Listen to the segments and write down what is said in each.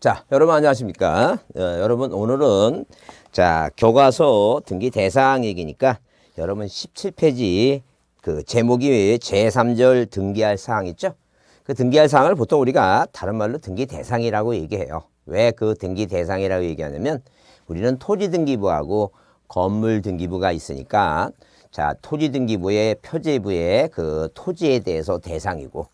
자, 여러분 안녕하십니까? 여러분 오늘은 자 교과서 등기 대상 얘기니까 여러분 17페이지 그 제목이 제3절 등기할 사항 있죠? 그 등기할 사항을 보통 우리가 다른 말로 등기 대상이라고 얘기해요. 왜 그 등기 대상이라고 얘기하냐면 우리는 토지 등기부하고 건물 등기부가 있으니까 자 토지 등기부의 표제부의 그 토지에 대해서 대상이고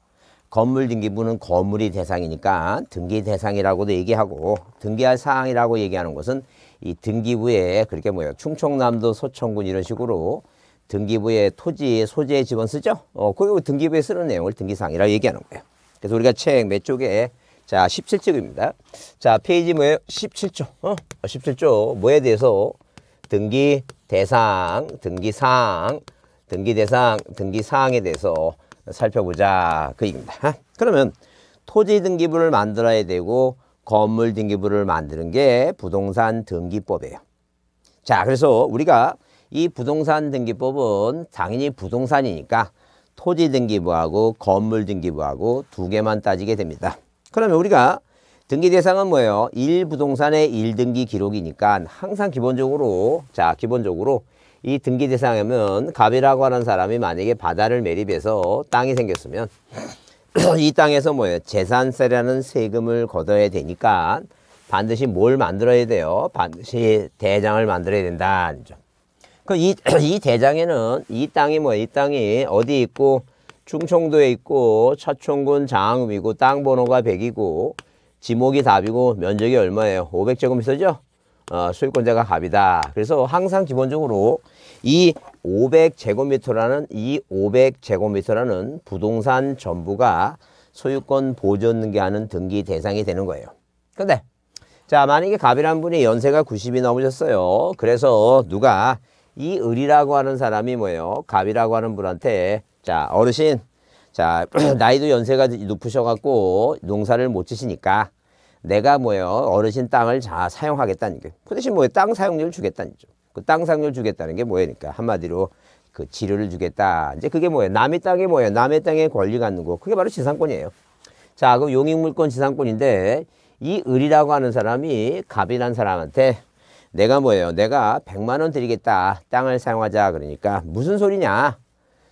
건물 등기부는 건물이 대상이니까 등기 대상이라고도 얘기하고 등기할 사항이라고 얘기하는 것은 이 등기부에 그렇게 뭐예요 충청남도 서천군 이런 식으로 등기부의 토지 소재 지번 쓰죠. 그 등기부에 쓰는 내용을 등기사항이라고 얘기하는 거예요. 그래서 우리가 책 몇 쪽에 자 17쪽입니다. 자 페이지 뭐예요? 17조. 17조 뭐에 대해서 등기 대상, 등기사항, 등기 대상, 등기사항에 대해서 살펴보자 그 얘기입니다. 그러면 토지 등기부를 만들어야 되고 건물 등기부를 만드는 게 부동산 등기법이에요. 자 그래서 우리가 이 부동산 등기법은 당연히 부동산이니까 토지 등기부하고 건물 등기부하고 두 개만 따지게 됩니다. 그러면 우리가 등기 대상은 뭐예요? 1부동산의 1등기 기록이니까 항상 기본적으로 이 등기 대상이면 갑이라고 하는 사람이 만약에 바다를 매립해서 땅이 생겼으면 이 땅에서 뭐예요? 재산세라는 세금을 걷어야 되니까 반드시 뭘 만들어야 돼요? 반드시 대장을 만들어야 된다. 이 대장에는 이 땅이 뭐예요? 이 땅이 어디 있고 충청도에 있고 차천군 장읍이고 땅 번호가 100이고 지목이 답이고 면적이 얼마예요? 500제곱미터죠? 소유권자가 갑이다. 그래서 항상 기본적으로 이 500제곱미터라는 부동산 전부가 소유권 보존 등기하는 등기 대상이 되는 거예요. 근데 자 만약에 갑이라는 분이 연세가 90이 넘으셨어요. 그래서 누가 이 을이라고 하는 사람이 뭐예요? 갑이라고 하는 분한테 자 어르신 자 나이도 연세가 높으셔갖고 농사를 못 지시니까 내가 뭐예요? 어르신 땅을 다 사용하겠다는 게. 그 대신 뭐예요? 땅 사용료를 주겠다는 거죠. 그 땅 사용료를 주겠다는 게 뭐니까 한마디로 그 지료를 주겠다. 이제 그게 뭐예요? 남의 땅이 뭐예요? 남의 땅에 권리 갖는 거. 그게 바로 지상권이에요. 자, 그 용익물권 지상권인데 이 을이라고 하는 사람이 갑이라는 사람한테 내가 뭐예요? 내가 100만 원 드리겠다. 땅을 사용하자. 그러니까 무슨 소리냐?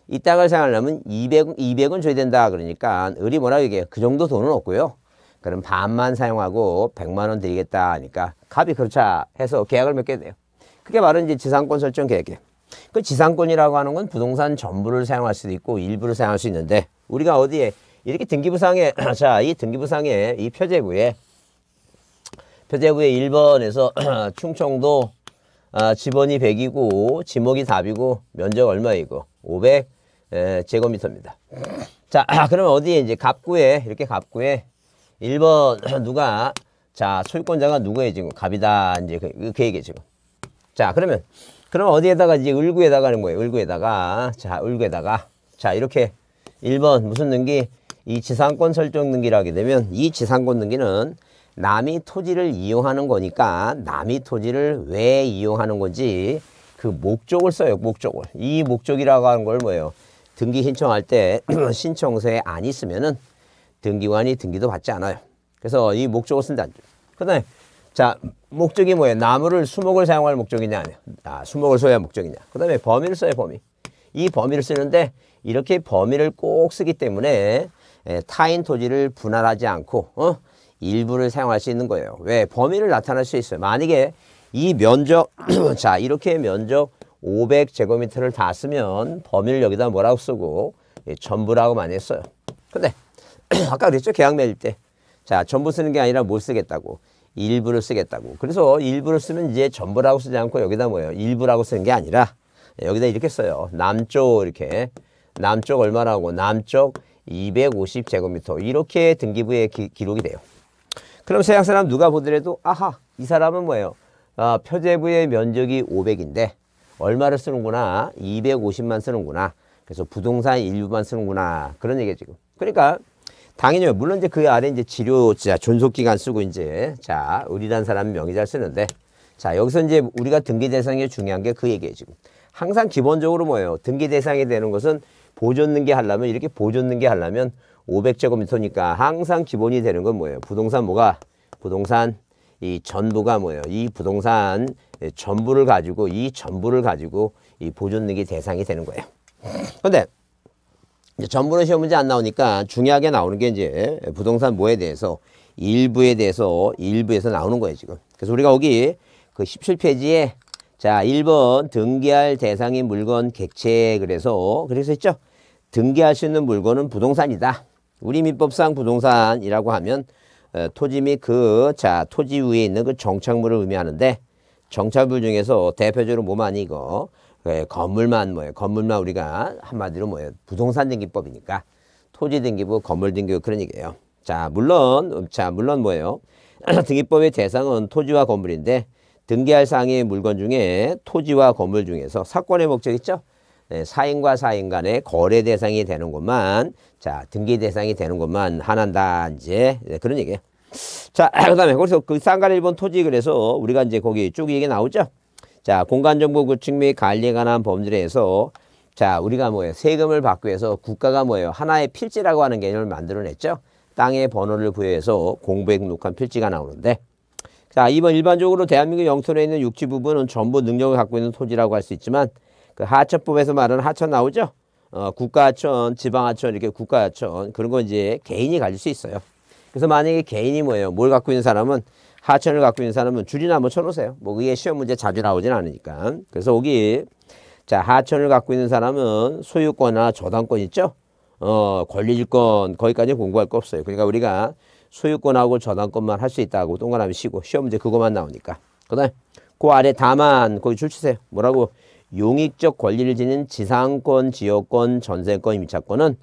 이 땅을 사용하려면 200원 줘야 된다. 그러니까 을이 뭐라고 얘기해요? 그 정도 돈은 없고요. 그럼 반만 사용하고 100만 원 드리겠다 하니까 갑이 그렇자 해서 계약을 맺게 돼요. 그게 바로 이제 지상권 설정 계약이에요. 그 지상권이라고 하는 건 부동산 전부를 사용할 수도 있고 일부를 사용할 수 있는데 우리가 어디에 이렇게 등기부상에 자, 이 등기부상에 이 표제부에 1번에서 충청도 지번이 100이고 지목이 답이고 면적 얼마이고 500제곱미터입니다. 자, 그러면 어디에 이제 갑구에 이렇게 갑구에 1번 누가 자 소유권자가 누구예요 지금 갑이다 이제 그 얘기 지금. 자 그러면 어디에다가 이제 을구에다가는 뭐예요? 을구에다가 자 이렇게 1번 무슨 등기 이 지상권 설정 등기를 하게 되면 이 지상권 등기는 남이 토지를 이용하는 거니까 남이 토지를 왜 이용하는 건지 그 목적을 써요. 목적을. 이 목적이라고 하는 걸 뭐예요? 등기 신청할 때 신청서에 안 있으면은 등기관이 등기도 받지 않아요. 그래서 이 목적을 쓴다는 점. 그 다음에 자 목적이 뭐예요? 나무를 수목을 사용할 목적이냐 아니야. 수목을 소유할 목적이냐. 그 다음에 범위를 써요. 범위. 이 범위를 쓰는데 이렇게 범위를 꼭 쓰기 때문에 타인 토지를 분할하지 않고 일부를 사용할 수 있는 거예요. 왜? 범위를 나타낼 수 있어요. 만약에 이 면적 자 이렇게 면적 500제곱미터를 다 쓰면 범위를 여기다 뭐라고 쓰고 전부라고 많이 했어요. 근데 아까 그랬죠? 계약 맺을 때. 자, 전부 쓰는 게 아니라 뭘 쓰겠다고? 일부를 쓰겠다고. 그래서 일부를 쓰면 이제 전부라고 쓰지 않고 여기다 뭐예요? 일부라고 쓰는 게 아니라 여기다 이렇게 써요. 남쪽 이렇게. 남쪽 얼마라고? 남쪽 250제곱미터. 이렇게 등기부에 기록이 돼요. 그럼 서양 사람 누가 보더라도 아하, 이 사람은 뭐예요? 표제부의 면적이 500인데 얼마를 쓰는구나? 250만 쓰는구나. 그래서 부동산 일부만 쓰는구나. 그런 얘기예요, 지금. 그러니까 당연히 물론 이제 그 아래 이제 지료 존속 기간 쓰고 이제 자 을이란 사람 명의자를 쓰는데 자 여기서 이제 우리가 등기 대상이 중요한 게 그 얘기예요 지금. 항상 기본적으로 뭐예요? 등기 대상이 되는 것은 보존 등기 하려면 이렇게 보존 등기 하려면 500제곱미터니까 항상 기본이 되는 건 뭐예요? 부동산 뭐가 부동산 이 전부가 뭐예요? 이 부동산 전부를 가지고 이 보존능기 대상이 되는 거예요. 근데 이제 전부는 시험 문제 안 나오니까 중요하게 나오는 게 이제 부동산 뭐에 대해서 일부에서 나오는 거예요, 지금. 그래서 우리가 여기 그 17페이지에 자, 1번 등기할 대상인 물건 객체 그래서 있죠? 등기할 수 있는 물건은 부동산이다. 우리 민법상 부동산이라고 하면 토지 및 토지 위에 있는 그 정착물을 의미하는데 정착물 중에서 대표적으로 뭐만 이거 건물만 건물만 우리가 한마디로 부동산 등기법이니까 토지 등기부, 건물 등기부 그런 얘기예요. 자, 물론 뭐예요? 등기법의 대상은 토지와 건물인데 등기할 사항의 물건 중에 토지와 건물 중에서 사건의 목적 있죠? 사인과 사인 간의 거래 대상이 되는 것만 등기 대상이 되는 것만 하나다 이제 그런 얘기예요. 자, 그다음에 거기서 그 쌍가 1번 토지 그래서 우리가 이제 거기 쭉 얘기 나오죠? 자, 공간정보 구축 및 관리에 관한 범죄에서 자, 우리가 세금을 받기 위해서 국가가 하나의 필지라고 하는 개념을 만들어냈죠? 땅의 번호를 부여해서 공부에 등록한 필지가 나오는데 자, 2번 일반적으로 대한민국 영토에 있는 육지 부분은 전부 능력을 갖고 있는 토지라고 할 수 있지만 그 하천법에서 말하는 하천 나오죠? 국가하천, 지방하천 이렇게 국가하천 그런 거 이제 개인이 가질 수 있어요. 그래서 만약에 개인이 뭘 갖고 있는 사람은 하천을 갖고 있는 사람은 줄이나 한번 쳐놓으세요. 이게 시험 문제 자주 나오진 않으니까. 그래서 여기 자, 하천을 갖고 있는 사람은 소유권이나 저당권 있죠? 권리질권 거기까지 공부할 거 없어요. 그러니까 우리가 소유권하고 저당권만 할 수 있다고 동그라미 치고 시험 문제 그것만 나오니까. 그다음에 그 아래 다만 거기 줄 치세요. 뭐라고? 용익적 권리를 지닌 지상권, 지역권, 전세권, 임차권은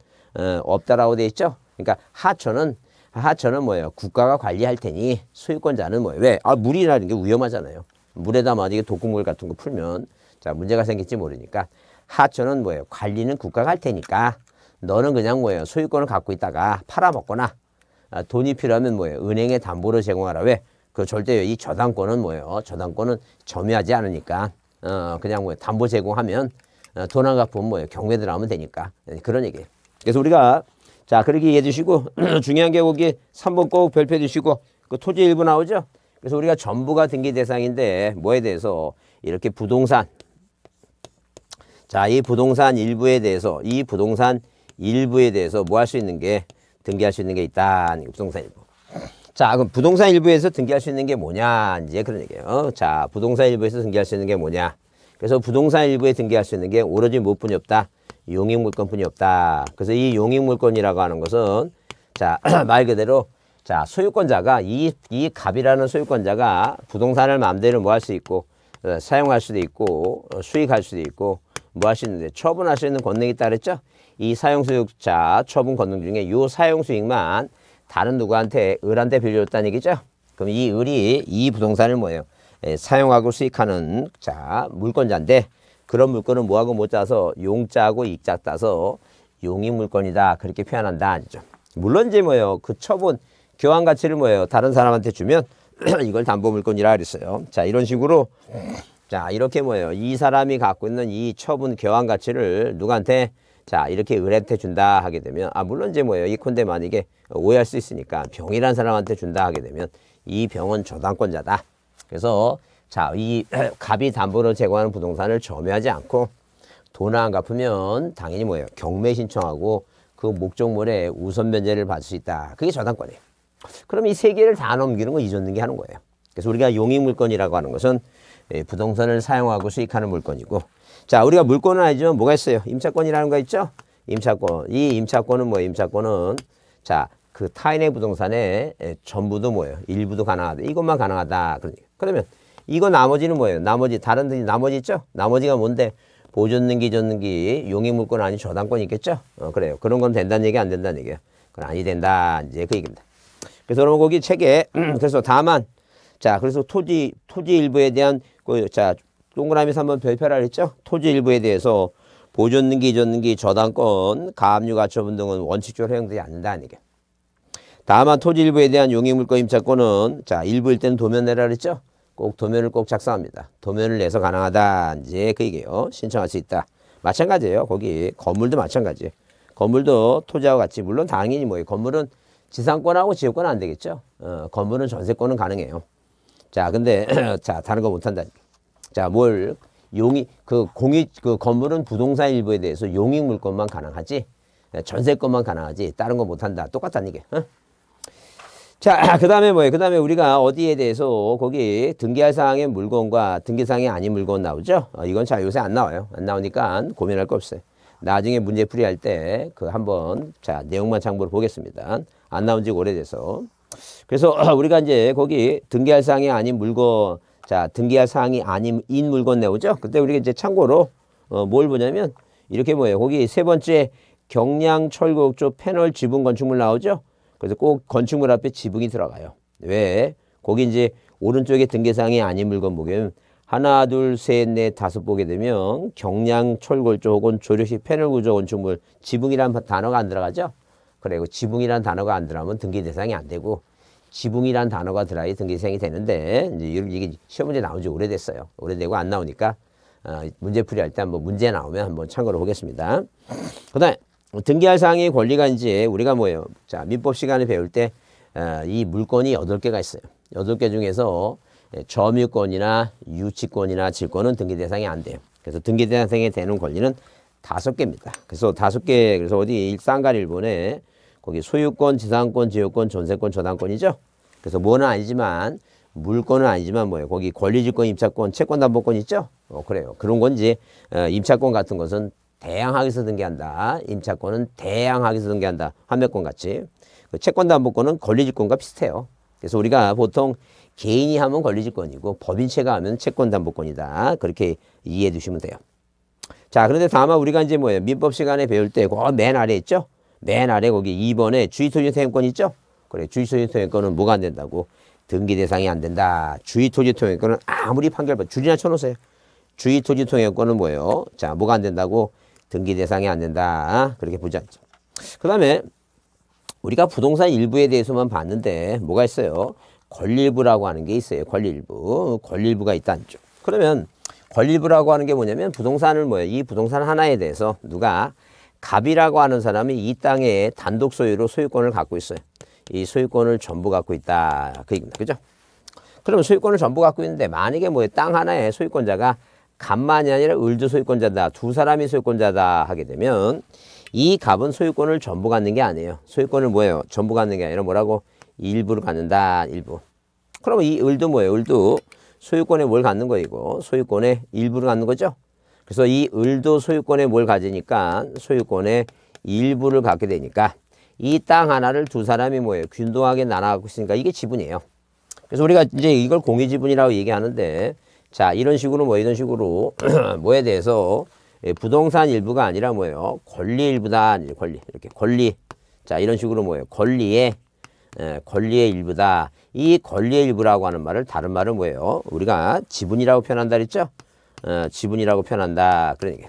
없다라고 돼 있죠. 그러니까 하천은 국가가 관리할 테니 소유권자는 왜? 물이라는 게 위험하잖아요. 물에다 만약에 독극물 같은 거 풀면 자, 문제가 생길지 모르니까 하천은 관리는 국가가 할 테니까 너는 그냥 소유권을 갖고 있다가 팔아먹거나 돈이 필요하면 은행에 담보로 제공하라. 왜? 그 절대 이 저당권은 저당권은 점유하지 않으니까 그냥 담보 제공하면 돈 안 갚으면 경매 들어가면 되니까 그런 얘기예요. 그래서 우리가 자, 그렇게 이해해 주시고 중요한 게 거기 3번 꼭 별표해 주시고 그 토지 일부 나오죠? 그래서 우리가 전부가 등기 대상인데 뭐에 대해서 이렇게 부동산 자, 이 부동산 일부에 대해서 뭐 할 수 있는 게 등기할 수 있는 게 있다. 부동산 일부. 자, 그럼 부동산 일부에서 등기할 수 있는 게 뭐냐? 이제 그런 얘기예요. 자, 부동산 일부에서 등기할 수 있는 게 뭐냐? 그래서 부동산 일부에 등기할 수 있는 게 오로지 무엇뿐이 없다? 용익물권뿐이 없다. 그래서 이 용익물권이라고 하는 것은 자, 말 그대로 자, 소유권자가 이 갑이라는 소유권자가 부동산을 마음대로 뭐 할 수 있고 사용할 수도 있고 수익할 수도 있고 뭐 할 수 있는데 처분할 수 있는 권능이 있다 그랬죠? 이 사용수익자 처분 권능 중에 요 사용수익만 다른 누구한테 을한테 빌려줬다는 얘기죠? 그럼 이 을이 이 부동산을 사용하고 수익하는 자 물권자인데 그런 물건은 뭐하고 못 짜서 용자하고 익자 따서 용익물권이다 그렇게 표현한다. 물론 이제 그 처분 교환 가치를 다른 사람한테 주면 이걸 담보물권이라 그랬어요. 자, 이런 식으로 자, 이렇게 이 사람이 갖고 있는 이 처분 교환 가치를 누구한테 자, 이렇게 을한테 준다 하게 되면 물론 이제 이컨대 만약에 오해할 수 있으니까 병이란 사람한테 준다 하게 되면 이 병은 저당권자다. 그래서 자, 이 갑이 담보로 제공하는 부동산을 점유하지 않고 돈 안 갚으면 당연히 경매 신청하고 그 목적물에 우선 변제를 받을 수 있다. 그게 저당권이에요. 그럼 이 세 개를 다 넘기는 거 이전등기 하는 거예요. 그래서 우리가 용익물권이라고 하는 것은 부동산을 사용하고 수익하는 물건이고 자, 우리가 물건은 아니지만 뭐가 있어요? 임차권이라는 거 있죠? 임차권. 이 임차권은 임차권은 자, 그 타인의 부동산에 전부도 일부도 가능하다. 이것만 가능하다. 그러면 이거 나머지는 나머지 다른 등기 나머지 있죠? 나머지가 뭔데? 보존등기, 전등기, 용익물권 아니 저당권이 있겠죠? 그래요. 그런 건 된다는 얘기 안 된다는 얘기야. 그건 아니 된다. 이제 그 얘기입니다. 그래서 그러면 거기 책에 그래서 다만 자, 그래서 토지 일부에 대한 자, 동그라미 3번 별표라 했죠? 토지 일부에 대해서 보존등기, 전등기, 저당권, 가압류, 가처분 등은 원칙적으로 허용되지 않는다는 얘기야. 다만 토지 일부에 대한 용익물권 임차권은 자, 일부일 때는 도면 내라 그랬죠? 꼭 도면을 꼭 작성합니다. 도면을 내서 가능하다. 이제 그 얘기예요. 신청할 수 있다. 마찬가지예요. 거기 건물도 마찬가지. 건물도 토지하고 같이 물론 당연히 건물은 지상권하고 지역권은 안 되겠죠. 건물은 전세권은 가능해요. 자, 근데 자, 다른 거 못 한다. 자, 뭘 그 건물은 부동산 일부에 대해서 용익 물권만 가능하지. 전세권만 가능하지. 다른 거 못 한다. 똑같다는 얘기. 자, 그다음에 뭐예요? 그다음에 우리가 어디에 대해서 거기 등기할 사항의 물건과 등기사항이 아닌 물건 나오죠? 이건 자, 요새 안 나와요. 안 나오니까 고민할 거 없어요. 나중에 문제 풀이할 때 그 한번 자, 내용만 참고로 보겠습니다. 안 나온 지 오래돼서. 그래서 우리가 이제 거기 등기할 사항이 아닌 물건, 자, 등기할 사항이 아닌 인 물건 나오죠? 그때 우리가 이제 참고로 뭘 보냐면 이렇게 뭐예요? 거기 세 번째 경량 철곡조 패널 지붕 건축물 나오죠? 그래서 꼭 건축물 앞에 지붕이 들어가요. 왜? 거기 이제 오른쪽에 등기사항이 아닌 물건 보면 하나, 둘, 셋, 넷, 다섯 보게 되면 경량 철골조 혹은 조력식 패널 구조 건축물 지붕이라는 단어가 안 들어가죠? 그리고 지붕이라는 단어가 안 들어가면 등기 대상이 안 되고 지붕이라는 단어가 들어야 등기 대상이 되는데 이제 이게 시험 문제 나온 지 오래됐어요. 오래되고 안 나오니까 문제 풀이할 때 한번 문제 나오면 한번 참고로 보겠습니다. 그다음에 등기할 사항의 권리가 이제 우리가 뭐예요? 자, 민법 시간에 배울 때 이 물건이 8개가 있어요. 8개 중에서 점유권이나 유치권이나 질권은 등기 대상이 안 돼요. 그래서 등기 대상이 되는 권리는 5개입니다. 그래서 5개, 그래서 어디 일상간 일본에 거기 소유권, 지상권, 지역권, 전세권, 저당권이죠. 그래서 뭐는 아니지만 물건은 아니지만 뭐예요? 거기 권리질권, 임차권, 채권담보권 있죠. 그래요. 그런 건지 임차권 같은 것은 대양하게서 등기한다. 임차권은 대양하게서 등기한다. 환매권 같이. 그 채권담보권은 권리질권과 비슷해요. 그래서 우리가 보통 개인이 하면 권리질권이고 법인체가 하면 채권담보권이다. 그렇게 이해해 두시면 돼요. 자, 그런데 다만 우리가 이제 뭐예요? 민법 시간에 배울 때 그 맨 아래 있죠? 맨 아래 거기 2번에 주의토지통행권 있죠? 그래, 주의토지통행권은 뭐가 안 된다고? 등기 대상이 안 된다. 주의토지통행권은 아무리 판결받 줄이나 쳐놓으세요. 주의토지통행권은 뭐예요? 자, 뭐가 안 된다고? 등기 대상이 안 된다. 그렇게 보지 않죠. 그 다음에 우리가 부동산 일부에 대해서만 봤는데 뭐가 있어요? 권리일부라고 하는 게 있어요. 권리일부. 권리일부가 있다는 죠. 그러면 권리일부라고 하는 게 뭐냐면 부동산을 뭐예요? 이 부동산 하나에 대해서 누가 갑이라고 하는 사람이 이 땅에 단독 소유로 소유권을 갖고 있어요. 이 소유권을 전부 갖고 있다. 그 얘기입니다. 그죠? 그러면 소유권을 전부 갖고 있는데 만약에 뭐예요? 땅 하나에 소유권자가 갑만이 아니라 을도 소유권자다. 두 사람이 소유권자다 하게 되면 이 갑은 소유권을 전부 갖는 게 아니에요. 소유권을 뭐예요? 전부 갖는 게 아니라 뭐라고? 일부를 갖는다. 일부. 그러면 이 을도 뭐예요? 을도 소유권에 뭘 갖는 거이고 소유권에 일부를 갖는 거죠. 그래서 이 을도 소유권에 뭘 가지니까 소유권에 일부를 갖게 되니까 이 땅 하나를 두 사람이 뭐예요? 균등하게 나눠 갖고 있으니까 이게 지분이에요. 그래서 우리가 이제 이걸 공유지분이라고 얘기하는데 자, 이런 식으로 이런 식으로 뭐에 대해서 부동산 일부가 아니라 뭐예요? 권리 일부다. 권리. 이렇게 권리. 자, 이런 식으로 뭐예요? 권리의 일부다. 이 권리의 일부라고 하는 말을 다른 말은 뭐예요? 우리가 지분이라고 표현한다 그랬죠? 지분이라고 표현한다. 그런 얘기.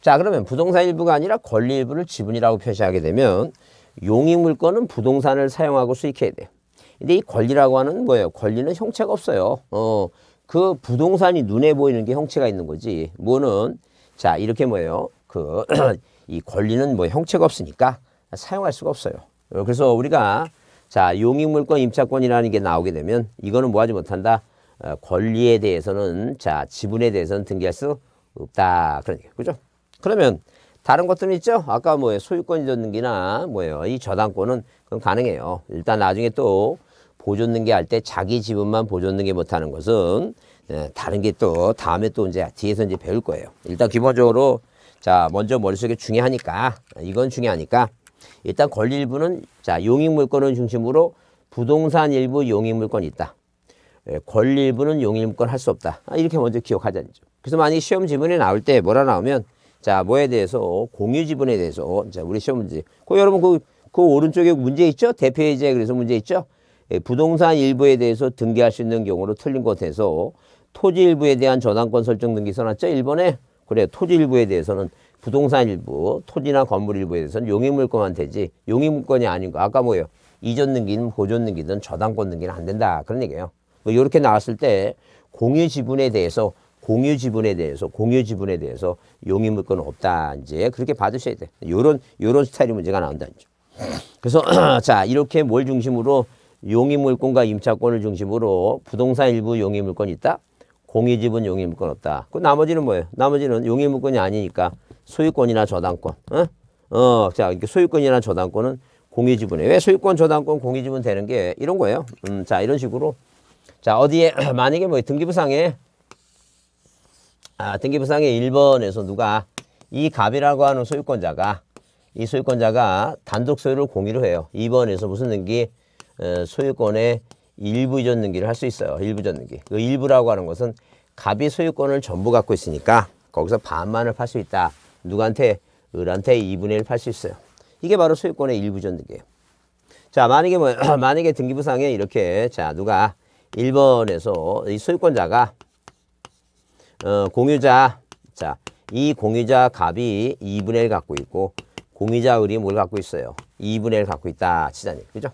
자, 그러면 부동산 일부가 아니라 권리 일부를 지분이라고 표시하게 되면 용익 물건은 부동산을 사용하고 수익해야 돼요. 근데 이 권리라고 하는 뭐예요? 권리는 형체가 없어요. 그 부동산이 눈에 보이는 게 형체가 있는 거지. 뭐는 자, 이렇게 뭐예요? 이 권리는 뭐 형체가 없으니까 사용할 수가 없어요. 그래서 우리가 자, 용익물권 임차권이라는 게 나오게 되면 이거는 뭐 하지 못한다? 권리에 대해서는 자, 지분에 대해서는 등기할 수 없다. 그런 얘기. 그죠? 그러면 다른 것들은 있죠? 아까 뭐예요? 소유권 등기나 뭐예요? 이 저당권은 그건 가능해요. 일단 나중에 또 보존 등기할 때 자기 지분만 보존 등기 못하는 것은 다른 게 또 다음에 또 이제 뒤에서 이제 배울 거예요. 일단 기본적으로 자, 먼저 머릿속에 중요하니까 이건 중요하니까 일단 권리 일부는 자, 용익물권을 중심으로 부동산 일부 용익물권이 있다. 권리 일부는 용익물권 할 수 없다. 이렇게 먼저 기억하자죠. 그래서 만약 시험 지문에 나올 때 뭐라 나오면 자, 뭐에 대해서 공유 지분에 대해서 자, 우리 시험 문제. 여러분 그 오른쪽에 문제 있죠? 대표예제 그래서 문제 있죠? 부동산 일부에 대해서 등기할 수 있는 경우로 틀린 것에서 토지 일부에 대한 저당권 설정 등기 써놨죠? 1번에. 그래, 토지 일부에 대해서는 부동산 일부, 토지나 건물 일부에 대해서는 용익물권만 되지 용익물권이 아닌 거. 아까 뭐예요? 이전 등기는 보존 등기든 저당권 등기는 안 된다. 그런 얘기예요. 이렇게 나왔을 때 공유 지분에 대해서 용익물권은 없다. 이제 그렇게 받으셔야 돼. 요런 스타일의 문제가 나온다는 점. 그래서 자 이렇게 뭘 중심으로 용의물권과 임차권을 중심으로 부동산 일부 용의물권이 있다. 공유지분 용의물권 없다. 그 나머지는 뭐예요? 나머지는 용의물권이 아니니까 소유권이나 저당권. 자 이렇게 소유권이나 저당권은 공유지분에 왜 소유권, 저당권, 공유지분 되는 게 이런 거예요. 자 이런 식으로 자 어디에 만약에 뭐 등기부상에 1번에서 누가 이 갑이라고 하는 소유권자가 이 소유권자가 단독 소유를 공유로 해요. 2번에서 무슨 등기? 소유권의 일부 이전 등기를 할 수 있어요. 일부 이전 등기. 그 일부라고 하는 것은 갑이 소유권을 전부 갖고 있으니까 거기서 반만을 팔 수 있다. 누구한테? 을한테 2분의 1 팔 수 있어요. 이게 바로 소유권의 일부 이전 등기예요. 자, 만약에 만약에 등기부상에 이렇게 자, 누가 1번에서 이 소유권자가 공유자 자, 이 공유자 갑이 2분의 1 갖고 있고 공유자 을이 뭘 갖고 있어요? 2분의 1 갖고 있다. 치자니. 그죠?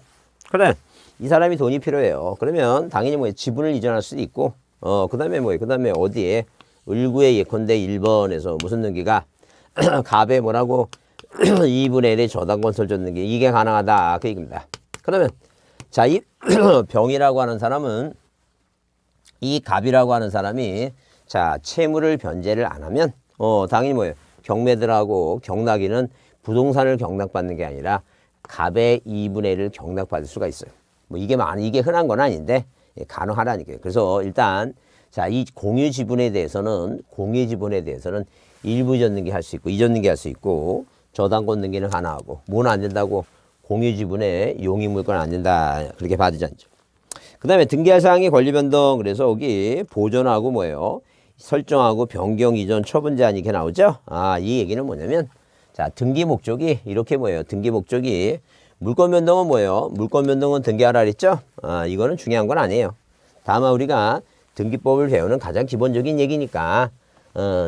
그래. 이 사람이 돈이 필요해요. 그러면 당연히 뭐 지분을 이전할 수도 있고 그 다음에 뭐예요? 그 다음에 어디에? 을구의 예컨대 1번에서 무슨 등기가 갑에 뭐라고 2분의 1의 저당권 설정 등기 이게 가능하다. 그 얘기입니다. 그러면 자, 이 병이라고 하는 사람은 이 갑이라고 하는 사람이 자, 채무를 변제를 안 하면 당연히 뭐예요? 경매들하고 경락이는 부동산을 경락받는 게 아니라 갑의 2분의 1을 경락받을 수가 있어요. 뭐 이게 흔한 건 아닌데 가능하다니까요. 그래서 일단 자, 이 공유 지분에 대해서는 일부 이전 등기 할 수 있고 이전 등기 할 수 있고 저당권 등기는 가능하고 뭐는 안 된다고? 공유 지분에 용의물권 안 된다. 그렇게 받으잖죠. 그다음에 등기할 사항의 권리 변동. 그래서 여기 보존하고 뭐예요? 설정하고 변경 이전 처분 제한 이렇게 나오죠. 이 얘기는 뭐냐면 자, 등기 목적이 이렇게 뭐예요? 등기 목적이 물권 변동은 뭐예요? 물권 변동은 등기하라 그랬죠? 이거는 중요한 건 아니에요. 다만 우리가 등기법을 배우는 가장 기본적인 얘기니까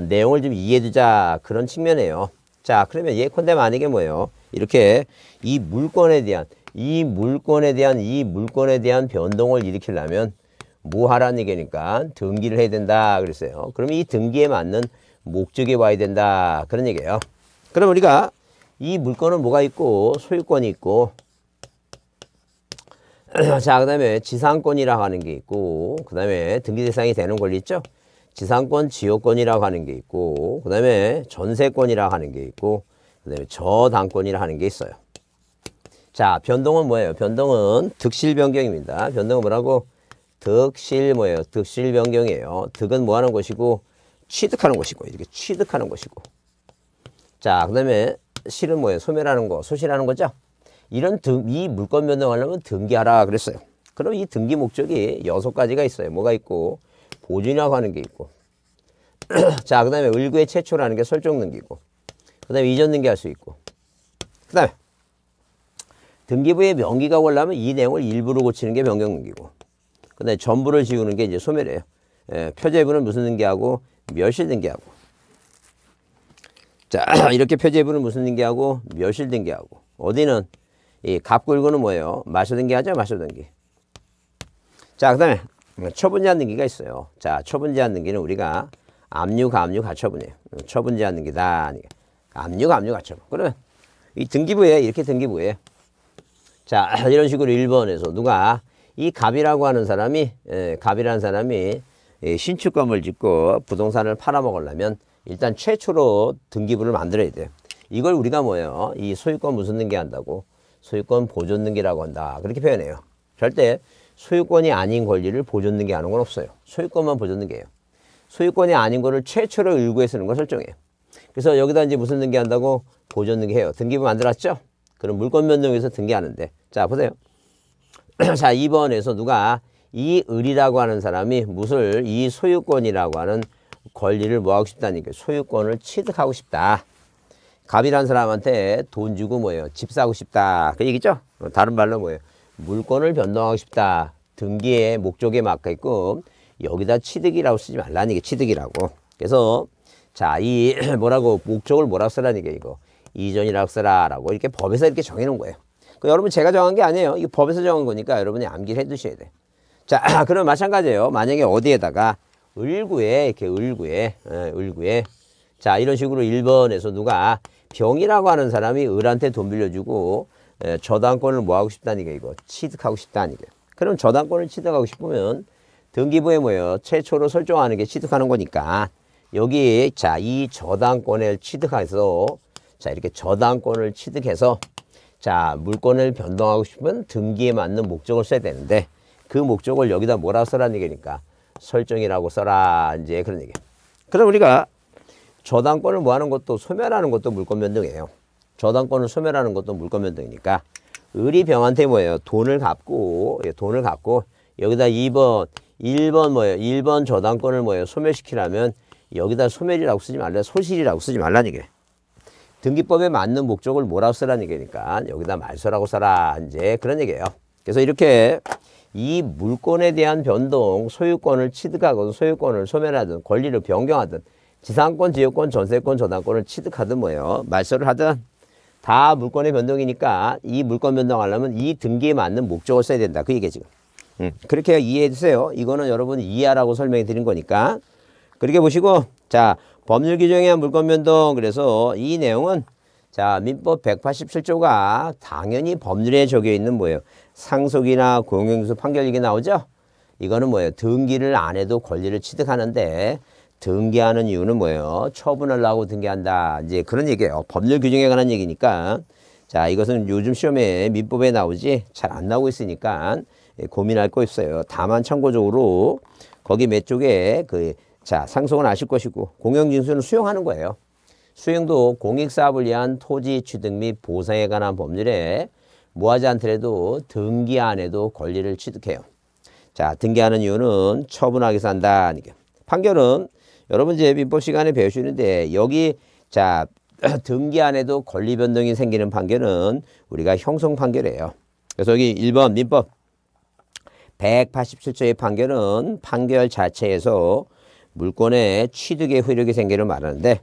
내용을 좀 이해해두자 그런 측면이에요. 자, 그러면 예컨대 만약에 뭐예요? 이렇게 이 물권에 대한 변동을 일으키려면 뭐 하라는 얘기니까 등기를 해야 된다 그랬어요. 그러면 이 등기에 맞는 목적이 와야 된다 그런 얘기예요. 그럼 우리가 이 물건은 뭐가 있고 소유권이 있고 자, 그 다음에 지상권이라고 하는 게 있고 그 다음에 등기 대상이 되는 권리 있죠. 지상권, 지역권이라고 하는 게 있고 그 다음에 전세권이라고 하는 게 있고 그 다음에 저당권이라고 하는 게 있어요. 자, 변동은 뭐예요? 변동은 득실 변경입니다. 변동은 뭐라고? 득실 뭐예요? 득실 변경이에요. 득은 뭐 하는 것이고 취득하는 것이고 이렇게 취득하는 것이고 자, 그 다음에 실은 뭐예요? 소멸하는 거, 소실하는 거죠? 이 물권 변동하려면 등기하라 그랬어요. 그럼 이 등기 목적이 6가지가 있어요. 뭐가 있고, 보존이라고 하는 게 있고. 자, 그 다음에 을구의 최초라는 게 설정 등기고. 그 다음에 이전 등기할 수 있고. 그 다음에 등기부의 명기가 올라면 이 내용을 일부러 고치는 게 변경 등기고. 그 다음에 전부를 지우는 게 이제 소멸이에요. 표제부는 무슨 등기하고, 멸실 등기하고. 자, 이렇게 표제부는 무슨 등기하고 멸실 등기하고 어디는 이 갑굴구는 뭐예요? 마셔 등기하죠? 마셔 등기. 자, 그 다음에 처분 제한 등기가 있어요. 자, 처분 제한 등기는 우리가 압류, 가압류, 가처분이에요. 처분 제한 등기다. 압류, 가압류, 가처분. 그러면 이 등기부에 이렇게 등기부에 자, 이런 식으로 1번에서 누가 이 갑이라고 하는 사람이 갑이라는 사람이 신축 건물 짓고 부동산을 팔아먹으려면 일단 최초로 등기부를 만들어야 돼요. 이걸 우리가 뭐예요? 이 소유권 무슨 등기 한다고? 소유권 보존 등기라고 한다. 그렇게 표현해요. 절대 소유권이 아닌 권리를 보존 등기하는 건 없어요. 소유권만 보존 등기예요. 소유권이 아닌 거를 최초로 을구에 쓰는 걸 설정해요. 그래서 여기다 이제 무슨 등기 한다고? 보존 등기해요. 등기부 만들었죠? 그럼 물권 변동에서 등기하는데. 자, 보세요. 자, 2번에서 누가 이 을이라고 하는 사람이 무슨 이 소유권이라고 하는 권리를 뭐 하고 싶다니까 소유권을 취득하고 싶다. 갑이라는 사람한테 돈 주고 뭐예요? 집 사고 싶다. 그 얘기죠? 다른 말로 뭐예요? 물권을 변동하고 싶다. 등기의 목적에 맞게끔 여기다 취득이라고 쓰지 말라는 게 취득이라고. 그래서 자, 이 뭐라고 목적을 뭐라고 쓰라는 게 이거 이전이라고 쓰라라고 이렇게 법에서 이렇게 정해놓은 거예요. 여러분 제가 정한 게 아니에요. 이거 법에서 정한 거니까 여러분이 암기를 해두셔야 돼. 자, 그럼 마찬가지예요. 만약에 어디에다가 을구에 이렇게 을구에 자, 이런 식으로 1번에서 누가 병이라고 하는 사람이 을한테 돈 빌려주고 저당권을 뭐 하고 싶다는 게 이거 취득하고 싶다는 게. 그럼 저당권을 취득하고 싶으면 등기부에 뭐예요? 최초로 설정하는 게 취득하는 거니까 여기 자, 이 저당권을 취득해서 자, 이렇게 저당권을 취득해서 자, 물건을 변동하고 싶으면 등기에 맞는 목적을 써야 되는데 그 목적을 여기다 뭐라고 써라는 얘기니까 설정이라고 써라 이제 그런 얘기. 그럼 우리가 저당권을 뭐 하는 것도 소멸하는 것도 물건 변동이에요. 저당권을 소멸하는 것도 물건 변동이니까 의리병한테 뭐예요? 돈을 갚고 여기다 1번 뭐예요? 1번 저당권을 뭐예요? 소멸시키려면 여기다 소멸이라고 쓰지 말라. 소실이라고 쓰지 말라는 얘기예요. 등기법에 맞는 목적을 뭐라고 쓰라는 얘기니까 여기다 말소라고 써라 이제 그런 얘기예요. 그래서 이렇게 이 물건에 대한 변동, 소유권을 취득하거나 소유권을 소멸하든 권리를 변경하든 지상권, 지역권, 전세권, 저당권을 취득하든 뭐예요? 말소를 하든 다 물건의 변동이니까 이 물건 변동하려면 이 등기에 맞는 목적을 써야 된다. 그 얘기예요 지금. 그렇게 이해해 주세요. 이거는 여러분이 이해하라고 설명해 드린 거니까. 그렇게 보시고 자, 법률 규정에 의한 물건 변동. 그래서 이 내용은 자, 민법 187조가 당연히 법률에 적혀 있는 뭐예요? 상속이나 공용수 판결 이게 나오죠? 이거는 뭐예요? 등기를 안 해도 권리를 취득하는데 등기하는 이유는 뭐예요? 처분을 하고 등기한다. 이제 그런 얘기예요. 법률 규정에 관한 얘기니까. 자, 이것은 요즘 시험에 민법에 나오지 잘 안 나오고 있으니까 고민할 거 있어요. 다만 참고적으로 거기 몇 쪽에 자, 상속은 아실 것이고 공용징수는 수용하는 거예요. 수용도 공익사업을 위한 토지 취득 및 보상에 관한 법률에 뭐하지 않더라도 등기 안 해도 권리를 취득해요. 자, 등기하는 이유는 처분하기 위해서 한다. 판결은 여러분 이제 민법 시간에 배우시는데 여기 자, 등기 안 해도 권리 변동이 생기는 판결은 우리가 형성 판결이에요. 그래서 여기 1번 민법 187조의 판결은 판결 자체에서 물권의 취득의 효력이 생기를 말하는데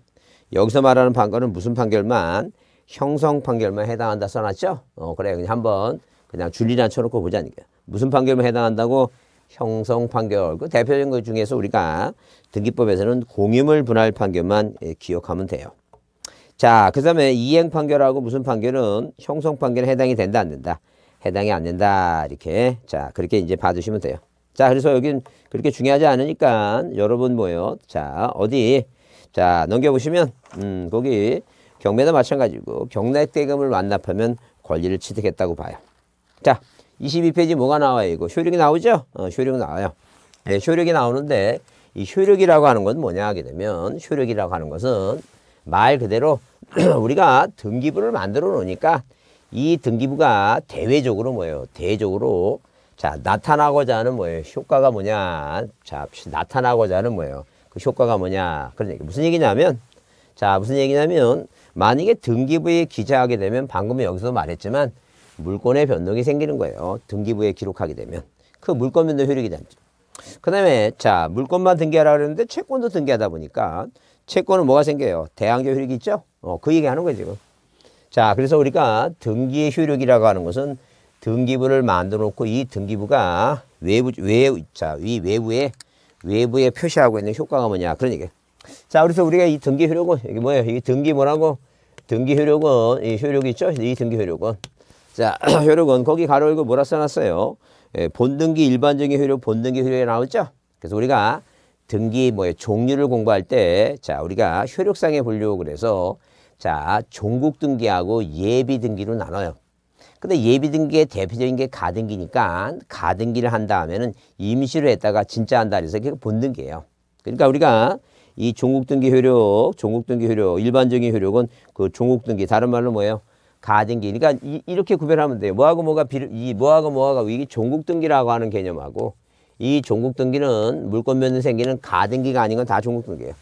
여기서 말하는 판결은 무슨 판결만? 형성 판결만 해당한다 써놨죠? 그래 그냥 한번 그냥 줄리란 쳐놓고 보자니까. 무슨 판결만 해당한다고? 형성 판결. 그 대표적인 것 중에서 우리가 등기법에서는 공유물 분할 판결만 기억하면 돼요. 자, 그 다음에 이행 판결하고 무슨 판결은 형성 판결에 해당이 된다 안 된다? 해당이 안 된다. 이렇게 자, 그렇게 이제 봐두시면 돼요. 자, 그래서 여긴 그렇게 중요하지 않으니까 여러분 뭐예요? 자, 어디 자, 넘겨보시면 거기 경매도 마찬가지고 경락대금을 완납하면 권리를 취득했다고 봐요. 자, 22페이지 뭐가 나와요? 이거 효력이 나오죠? 효력 나와요. 네, 효력이 나오는데 이 효력이라고 하는 건 뭐냐 하게 되면 효력이라고 하는 것은 말 그대로 우리가 등기부를 만들어 놓으니까 이 등기부가 대외적으로 뭐예요? 대외적으로 자, 나타나고자 하는 뭐예요? 효과가 뭐냐? 자, 나타나고자 하는 뭐예요? 그 효과가 뭐냐? 그런 얘기. 무슨 얘기냐면 자, 무슨 얘기냐면 만약에 등기부에 기재하게 되면 방금 여기서 말했지만 물권의 변동이 생기는 거예요. 등기부에 기록하게 되면. 그 물권 변동 효력이 되죠. 그 다음에 자, 물권만 등기하라 그랬는데 채권도 등기하다 보니까 채권은 뭐가 생겨요? 대항조 효력이 있죠? 그 얘기 하는 거예요, 지금. 자, 그래서 우리가 등기의 효력이라고 하는 것은 등기부를 만들어 놓고 이 등기부가 외부에 표시하고 있는 효과가 뭐냐. 그런 얘기예요. 자, 그래서 우리가 이 등기 효력은 이게 뭐예요? 이 등기 뭐라고? 등기 효력은 이 효력이 있죠? 이 등기 효력은. 자, 효력은 거기 가로 열고 뭐라 써놨어요? 본등기 일반적인 효력, 본등기 효력이 나오죠? 그래서 우리가 등기 종류를 공부할 때 자, 우리가 효력상에 보려고 그래서 자, 종국 등기하고 예비 등기로 나눠요. 근데 예비 등기의 대표적인 게 가등기니까 가등기를 한다 하면은 임시로 했다가 진짜 한다 그래서 그게 본등기예요. 그러니까 우리가 이 종국등기 효력, 일반적인 효력은 그 종국등기, 다른 말로 뭐예요? 가등기. 그러니까 이렇게 구별하면 돼요. 뭐하고 뭐가 이게 종국등기라고 하는 개념하고 이 종국등기는 물권 변동 생기는 가등기가 아닌 건 다 종국등기예요.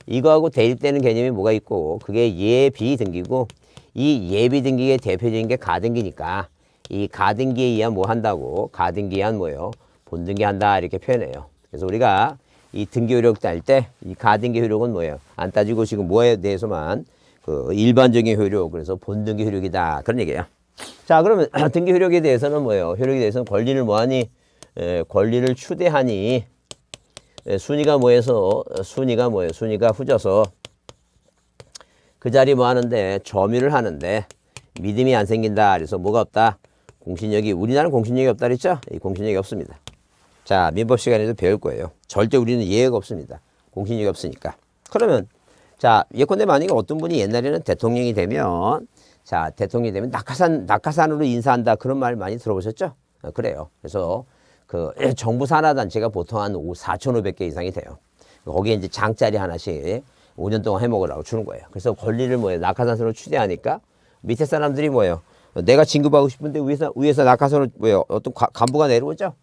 이거하고 대립되는 개념이 뭐가 있고 그게 예비등기고 이 예비등기의 대표적인 게 가등기니까 이 가등기에 의한 뭐 한다고? 가등기에 의한 뭐예요? 본등기 한다 이렇게 표현해요. 그래서 우리가 이 등기 효력 딸 때 이 가등기 효력은 뭐예요? 안 따지고 지금 뭐에 대해서만 그 일반적인 효력 그래서 본등기 효력이다 그런 얘기예요. 자, 그러면 등기 효력에 대해서는 뭐예요? 효력에 대해서는 권리를 뭐하니? 권리를 추대하니 순위가 뭐해서 순위가 뭐예요? 순위가 후져서 그 자리 뭐 하는데 점유를 하는데 믿음이 안 생긴다. 그래서 뭐가 없다? 공신력이, 우리나라는 공신력이 없다 그랬죠? 이 공신력이 없습니다. 자, 민법 시간에도 배울 거예요. 절대 우리는 예외가 없습니다. 공신력이 없으니까. 그러면 자, 예컨대 만약에 어떤 분이 옛날에는 대통령이 되면, 자, 대통령이 되면 낙하산으로 인사한다. 그런 말 많이 들어보셨죠? 그래요. 그래서 그 정부 산하단체가 보통 한 4,500개 이상이 돼요. 거기에 이제 장짜리 하나씩 5년 동안 해먹으라고 주는 거예요. 그래서 권리를 뭐예요? 낙하산으로 추대하니까 밑에 사람들이 뭐예요? 내가 진급하고 싶은데 위에서 낙하산으로 뭐예요? 어떤 간부가 내려오죠?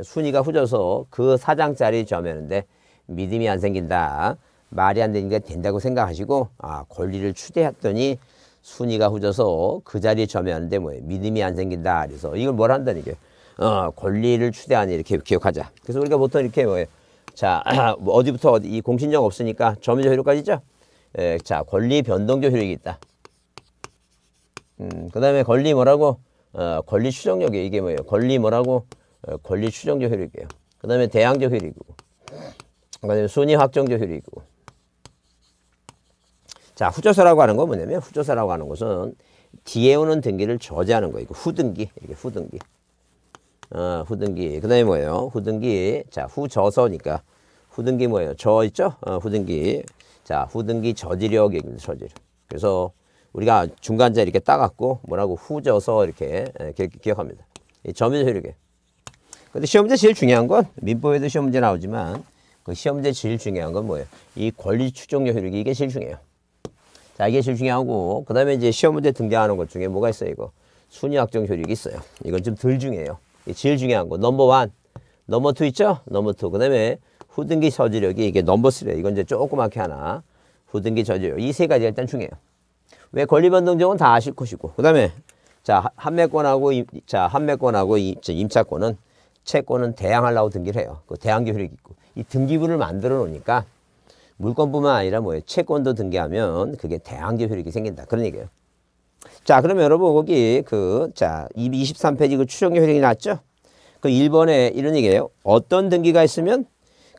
순위가 후져서 그 사장짜리 점였는데 믿음이 안 생긴다. 말이 안 되니까 된다고 생각하시고, 아, 권리를 추대했더니 순위가 후져서 그 자리에 점였는데 뭐예요? 믿음이 안 생긴다. 그래서 이걸 뭘 한다는 게, 권리를 추대하니 이렇게 기억하자. 그래서 우리가 보통 이렇게 뭐예요? 자, 뭐 어디부터 어디, 이 공신력 없으니까 점유적 효력까지죠? 자, 권리 변동적 효력이 있다. 그 다음에 권리 뭐라고? 권리 추정력이 이게 뭐예요? 권리 뭐라고? 권리 추정적 효력이에요. 그 다음에 대항적 효력이고, 그 다음에 순위 확정적 효력이고. 자, 후조서라고 하는 건 뭐냐면, 후조서라고 하는 것은 뒤에 오는 등기를 저지하는 거예요. 후등기, 이렇게 후등기. 후등기. 그 다음에 뭐예요? 후등기. 자, 후저서니까. 후등기 뭐예요? 저 있죠? 후등기. 자, 후등기 저지력 얘기입니다. 저지력. 그래서 우리가 중간자 이렇게 따갖고 뭐라고 후저서 이렇게 기억합니다. 이 점유적 효력이에요. 근데 시험 문제 제일 중요한 건, 민법에도 시험 문제 나오지만 그 시험 문제 제일 중요한 건 뭐예요? 이 권리 추정력 효력이, 이게 제일 중요해요. 자, 이게 제일 중요하고, 그 다음에 이제 시험 문제 등장하는 것 중에 뭐가 있어요? 이거 순위 확정 효력이 있어요. 이건 좀 덜 중요해요. 제일 중요한 거 넘버 1, 넘버 2 있죠? 넘버 2. 그 다음에 후등기 저지력이 이게 넘버 3. 이건 이제 조그맣게 하나. 후등기 저지력. 이 세 가지가 일단 중요해요. 왜? 권리 변동정은 다 아실 것이고. 그 다음에 자, 한매권하고 임차권은, 채권은 대항하려고 등기를 해요. 그 대항기 효력이 있고. 이 등기부를 만들어 놓으니까 물권뿐만 아니라 뭐예요? 채권도 등기하면 그게 대항기 효력이 생긴다. 그런 얘기예요. 자, 그러면 여러분 거기 자, 23페이지 그 추정력 효력이 나왔죠? 그 1번에 이런 얘기예요. 어떤 등기가 있으면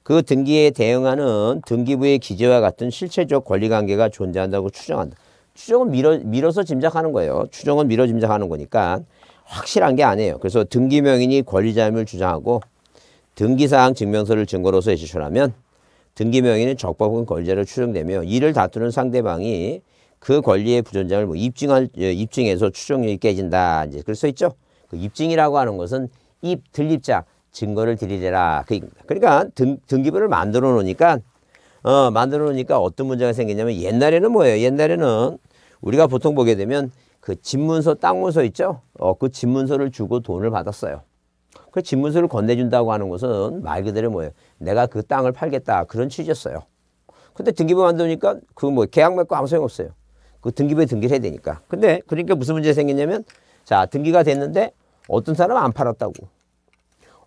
그 등기에 대응하는 등기부의 기재와 같은 실체적 권리관계가 존재한다고 추정한다. 추정은 밀어서 짐작하는 거예요. 추정은 밀어 짐작하는 거니까 확실한 게 아니에요. 그래서 등기명인이 권리자임을 주장하고 등기사항 증명서를 증거로서 제출하면 등기명인은 적법한 권리자로 추정되며 이를 다투는 상대방이 그 권리의 부존장을 뭐 입증해서 추정력이 깨진다. 이제 그럴 수 있죠. 그 입증이라고 하는 것은 들립자 증거를 드리래라. 그러니까 등기부를 만들어 놓으니까 어떤 문제가 생기냐면, 옛날에는 뭐예요? 옛날에는 우리가 보통 보게 되면 그 집문서, 땅 문서 있죠? 그 집문서를 주고 돈을 받았어요. 그 집문서를 건네준다고 하는 것은 말 그대로 뭐예요? 내가 그 땅을 팔겠다. 그런 취지였어요. 근데 등기부 만드니까 그 뭐 계약 맺고 아무 소용 없어요. 그 등기부에 등기를 해야 되니까. 근데 그러니까 무슨 문제가 생기냐면, 자, 등기가 됐는데 어떤 사람은 안 팔았다고,